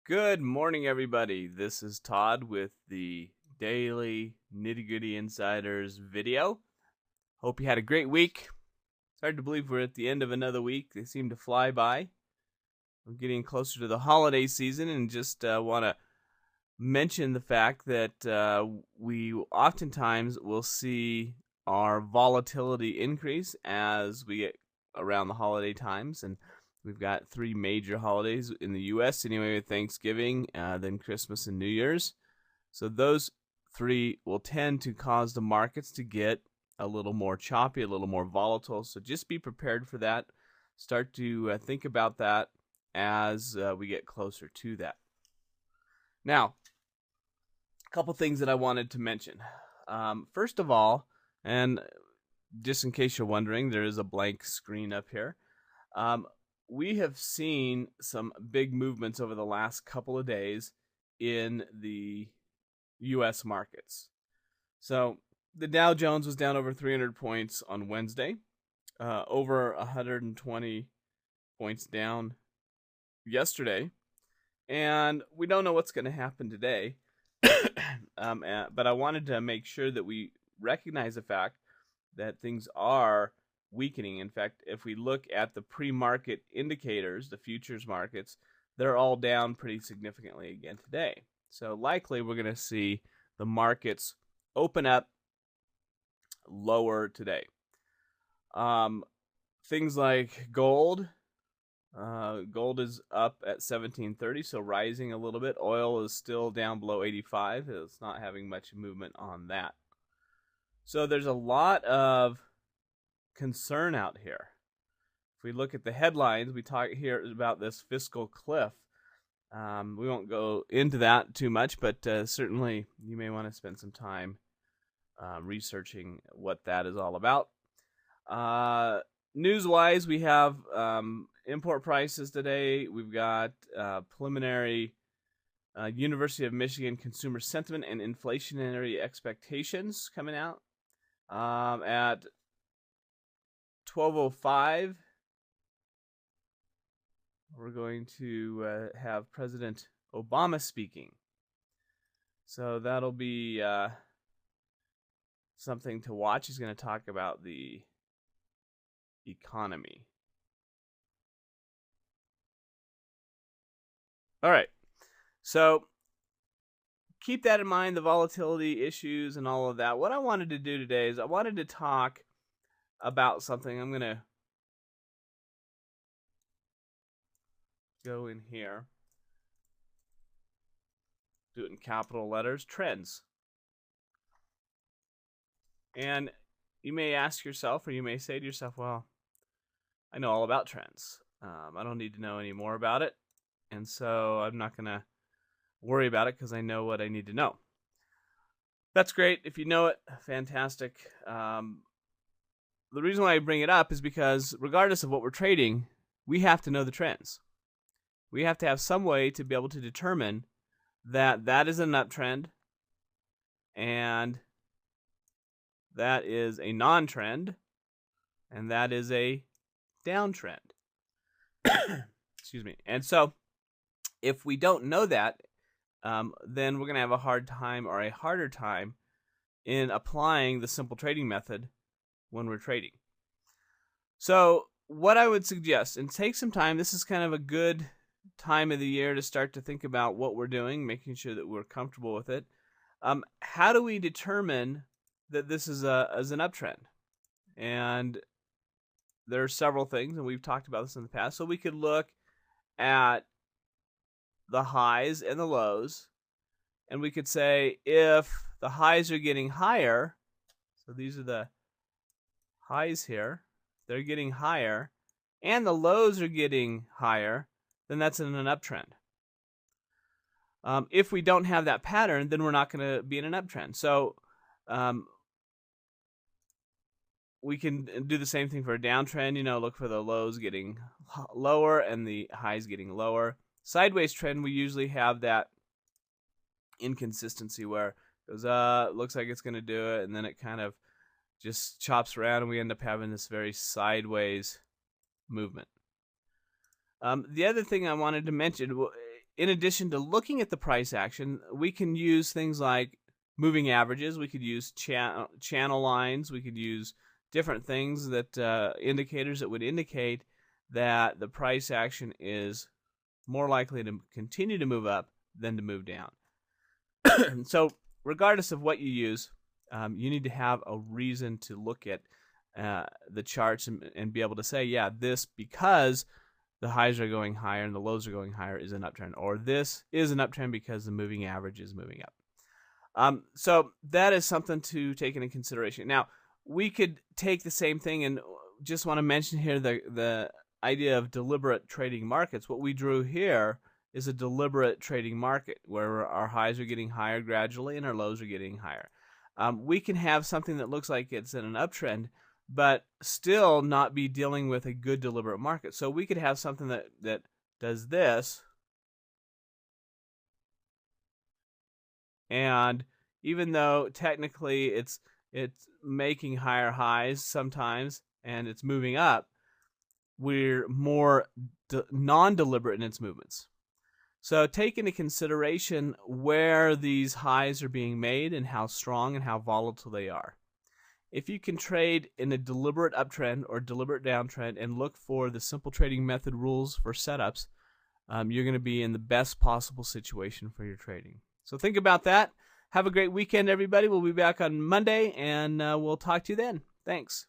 Good morning, everybody. This is Todd with the Daily Nitty Gritty Insiders video. Hope you had a great week. It's hard to believe we're at the end of another week. They seem to fly by. We're getting closer to the holiday season, and just want to mention the fact that we oftentimes will see our volatility increase as we get around the holiday times. And we've got three major holidays in the U.S. anyway, with Thanksgiving, then Christmas and New Year's. So those three will tend to cause the markets to get a little more choppy, a little more volatile. So just be prepared for that. Start to think about that as we get closer to that. Now, a couple things that I wanted to mention. First of all, and just in case you're wondering, there is a blank screen up here. We have seen some big movements over the last couple of days in the U.S. markets. So the Dow Jones was down over 300 points on Wednesday, over 120 points down yesterday, and we don't know what's going to happen today. But I wanted to make sure that we recognize the fact that things are weakening. In fact, if we look at the pre-market indicators, the futures markets, they're all down pretty significantly again today. So likely we're going to see the markets open up lower today. Things like gold. Gold is up at 1730, so rising a little bit. Oil is still down below 85. It's not having much movement on that. So there's a lot of concern out here. If we look at the headlines, we talk here about this fiscal cliff. We won't go into that too much, but certainly you may want to spend some time researching what that is all about. News-wise, we have import prices today. We've got preliminary University of Michigan consumer sentiment and inflationary expectations coming out at 12:05. We're going to have President Obama speaking. So that'll be something to watch. He's going to talk about the economy. All right. So keep that in mind, the volatility issues and all of that. What I wanted to do today is I wanted to talk about something. I'm going to go in here, do it in capital letters, trends. And you may ask yourself, or you may say to yourself, well, I know all about trends. I don't need to know any more about it. And so I'm not going to worry about it because I know what I need to know. That's great. If you know it, fantastic. The reason why I bring it up is because regardless of what we're trading, we have to know the trends. We have to have some way to be able to determine that that is an uptrend and that is a non-trend and that is a downtrend. Excuse me. And so if we don't know that, then we're going to have a hard time or a harder time in applying the simple trading method when we're trading. So what I would suggest, and take some time, this is kind of a good time of the year to start to think about what we're doing, making sure that we're comfortable with it. How do we determine that this is an uptrend? And there are several things, and we've talked about this in the past. So we could look at the highs and the lows, and we could say if the highs are getting higher, so these are the highs here, they're getting higher, and the lows are getting higher, then that's in an uptrend. If we don't have that pattern, then we're not going to be in an uptrend. So we can do the same thing for a downtrend. Look for the lows getting lower and the highs getting lower. Sideways trend, we usually have that inconsistency where it goes looks like it's going to do it, and then it kind of just chops around, and we end up having this very sideways movement. The other thing I wanted to mention in addition to looking at the price action, we can use things like moving averages. We could use channel lines. We could use different things that indicators that would indicate that the price action is more likely to continue to move up than to move down. So regardless of what you use, you need to have a reason to look at the charts and be able to say, yeah, this, because the highs are going higher and the lows are going higher, is an uptrend, or this is an uptrend because the moving average is moving up. So that is something to take into consideration. Now, we could take the same thing, and just want to mention here the idea of deliberate trading markets. What we drew here is a deliberate trading market where our highs are getting higher gradually and our lows are getting higher. We can have something that looks like it's in an uptrend, but still not be dealing with a good deliberate market. So we could have something that does this, and even though technically it's making higher highs sometimes and it's moving up, we're more non-deliberate in its movements. So take into consideration where these highs are being made and how strong and how volatile they are. If you can trade in a deliberate uptrend or deliberate downtrend and look for the simple trading method rules for setups, you're going to be in the best possible situation for your trading. So think about that. Have a great weekend, everybody. We'll be back on Monday, and we'll talk to you then. Thanks.